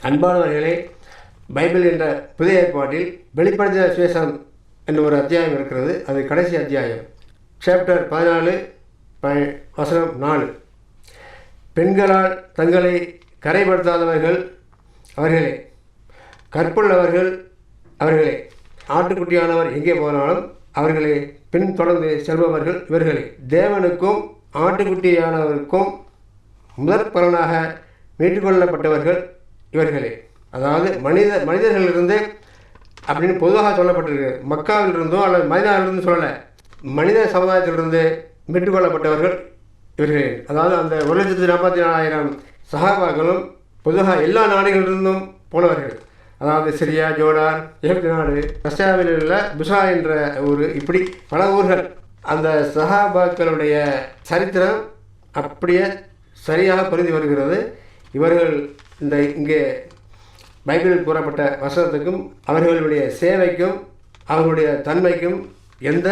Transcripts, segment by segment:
அன்பானவர்களே, பைபிள் என்ற புதிய ஏற்பாட்டில் வெளிப்படுத்தின சுவிசேஷம் என்ற ஒரு அத்தியாயம் இருக்கிறது. அது கடைசி அத்தியாயம், சாப்டர் 14 வசனம் 4. பெண்களால் தங்களை கரைப்படுத்தாதவர்கள் அவர்களே, கற்புள்ளவர்கள் அவர்களே, ஆட்டுக்குட்டியானவர் எங்கே போனாலும் அவர்களை பின்தொடர்ந்து செல்பவர்கள் இவர்களே, தேவனுக்கும் ஆட்டுக்குட்டியானவருக்கும் முதற் பலனாக மீட்டுக்கொள்ளப்பட்டவர்கள் இவர்களே. அதாவது மனிதர்களிலிருந்து அப்படின்னு பொதுவாக சொல்லப்பட்டிருக்கு. மக்காவிலிருந்தோ அல்லது மனிதனிலிருந்து சொல்லலை, மனித சமுதாயத்திலிருந்து மீட்டுக்கொள்ளப்பட்டவர்கள் இவர்களே. அதாவது அந்த 1,44,000 சஹாபாக்களும் பொதுவாக எல்லா நாடுகளிலிருந்தும் போனவர்கள். அதாவது சிரியா, ஜோர்டான், எகிப்து நாடு, ரஷ்யாவில் உள்ள புஷா என்ற ஊர், இப்படி பல ஊர்கள். அந்த சஹாபாக்களுடைய சரித்திரம் அப்படியே சரியாக பொருந்தி வருகிறது. இவர்கள் இங்கே பைபிளில் கூறப்பட்ட வசனத்துக்கும் அவர்களுடைய சேவைக்கும் அவர்களுடைய தன்மைக்கும் எந்த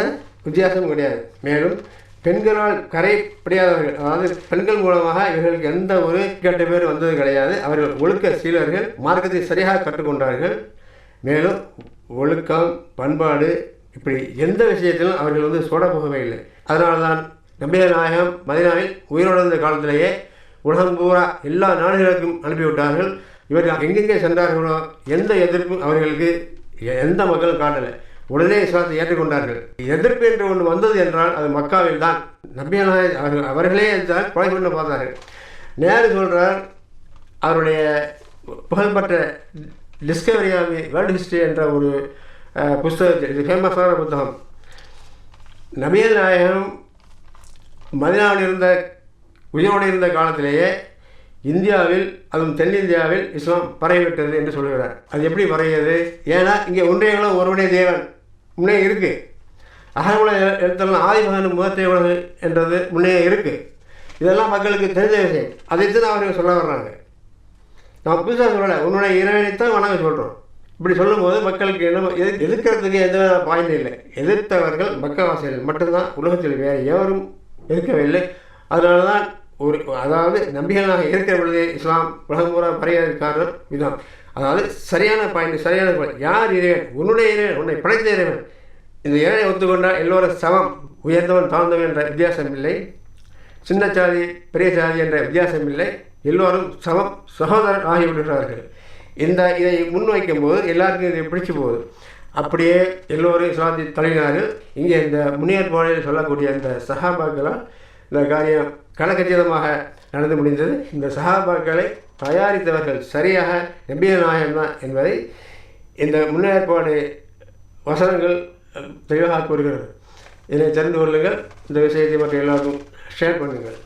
வித்தியாசமும் கிடையாது. மேலும் பெண்களால் கரைப்படியாதவர்கள், அதாவது பெண்கள் மூலமாக இவர்களுக்கு எந்த ஒரு கெட்ட பேர் வந்தது கிடையாது. அவர்கள் ஒழுக்க சீலர்கள், மார்க்கத்தை சரியாக கற்றுக்கொண்டார்கள். மேலும் ஒழுக்கம், பண்பாடு, இப்படி எந்த விஷயத்திலும் அவர்கள் சோட போகவே இல்லை. அதனால தான் நபிகள் நாயகம் மதீனாவில் உயிரோடு இருந்த காலத்திலேயே உலகம் பூரா எல்லா நாடுகளுக்கும் அனுப்பிவிட்டார்கள். இவர்கள் எங்கெங்கே சென்றார்களோ எந்த எதிர்ப்பும் அவர்களுக்கு எந்த மக்களும் காட்டலை. உடனே இஸ்லாத்தை ஏற்றுக்கொண்டார்கள். எதிர்ப்பு என்று ஒன்று வந்தது என்றால் அது மக்காவில் தான். நபிகள் நாயகம் அவர்களே தான் கொலை பண்ண பார்த்தார்கள். நேரு சொல்கிறார், அவருடைய புகழ்பெற்ற டிஸ்கவரி ஆஃப் வேர்ல்டு ஹிஸ்ட்ரி என்ற ஒரு புஸ்தகத்தில், இது ஃபேமஸான புத்தகம், நபிகள் நாயகம் மதீனாவில் உயிரோடு இருந்த காலத்திலேயே இந்தியாவில், அதுவும் தென்னிந்தியாவில் இஸ்லாம் பரவிவிட்டது என்று சொல்கிறார். அது எப்படி பரவியது? ஏன்னா இங்கே ஒன்றையங்களும் ஒருவனே தேவன் முன்னே இருக்குது. அகமுல எழுத்தெல்லாம் ஆதிமகன் முதற்தேவன் என்றது முன்னே இருக்குது. இதெல்லாம் மக்களுக்கு தெரிஞ்ச விஷயம். அதைத்தான் அவர்கள் சொல்ல வர்றாங்க. நான் புதுசாக சொல்லலை, உன்னுடைய இறைவனைத்தான் வணங்க சொல்கிறோம். இப்படி சொல்லும்போது மக்களுக்கு என்ன எதிர்க்கிறதுக்கு எந்த பாயிண்ட் இல்லை. எதிர்த்தவர்கள் மக்கவாசிகள் மட்டும்தான், உலகத்தில் வேறு எவரும் எதிர்க்கவில்லை. அதனால தான் அதாவது நம்பிக்கையாக இருக்கிற பொழுது இஸ்லாம் உலகம் பூரா பறையாத காரணம் இதுதான். அதாவது சரியான பாயிண்ட், சரியான பாயிண்ட். யார் இறைவன்? உன்னுடைய இறைவன், உன்னை படைத்த இறைவன். இந்த இறைவனை ஒத்துக்கொண்டால் எல்லோரும் சமம், உயர்ந்தவன் தாழ்ந்தவன் என்ற வித்தியாசம் இல்லை, சின்ன சாதி பெரிய சாதி என்ற வித்தியாசம் இல்லை, எல்லோரும் சமம், சகோதரர் ஆகிவிடுகிறார்கள். இதை முன்வைக்கும் போது எல்லாருக்கும் இதை பிடிச்சி போகுது. அப்படியே எல்லோரும் இஸ்லாத்தை தழுவினார்கள். இங்கே இந்த முன்னேற்பாடில் சொல்லக்கூடிய இந்த சஹாபாக்களால் இந்த காரியம் கணக்கச்சிதமாக நடந்து முடிந்தது. இந்த சஹாபாக்களை தயாரித்தவர்கள் சரியாக நபிகள் நாயகம் தான் என்பதை இந்த முன்னேற்பாடு வசனங்கள் தெளிவாக கூறுகிறது. இதனை தெரிந்து கொள்ளுங்கள். இந்த விஷயத்தை மற்ற எல்லாருக்கும் ஷேர் பண்ணுங்கள்.